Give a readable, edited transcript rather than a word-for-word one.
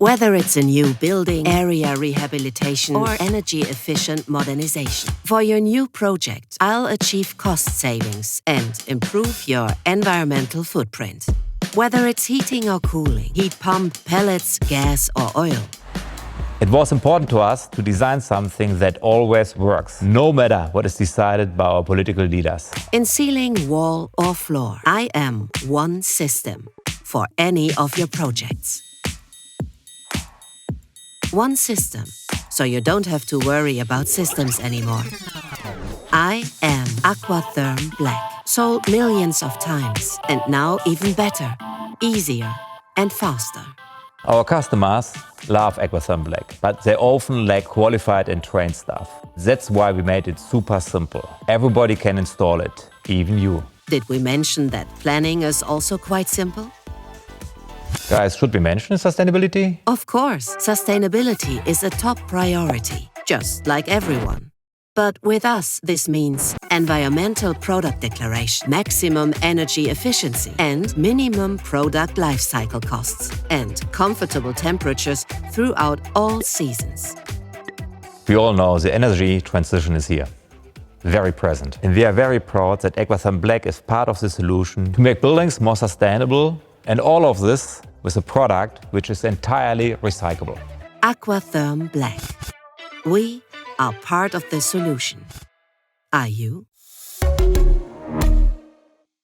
Whether it's a new building, area rehabilitation, or energy-efficient modernization. For your new project, I'll achieve cost savings and improve your environmental footprint. Whether it's heating or cooling, heat pump, pellets, gas, or oil. It was important to us to design something that always works, no matter what is decided by our political leaders. In ceiling, wall, or floor, I am one system for any of your projects. One system, so you don't have to worry about systems anymore. I am Aquatherm Black, sold millions of times, and now even better, easier, and faster. Our customers love aquatherm Black, but they often lack qualified and trained staff. That's why we made it super simple. Everybody can install it, even you. Did we mention that planning is also quite simple? Guys, should we mention sustainability? Of course, sustainability is a top priority, just like everyone. But with us, this means environmental product declaration, maximum energy efficiency, and minimum product life cycle costs, and comfortable temperatures throughout all seasons. We all know the energy transition is here, very present. And we are very proud that aquatherm Black is part of the solution to make buildings more sustainable, and all of this with a product which is entirely recyclable. Aquatherm Black. We are part of the solution. Are you?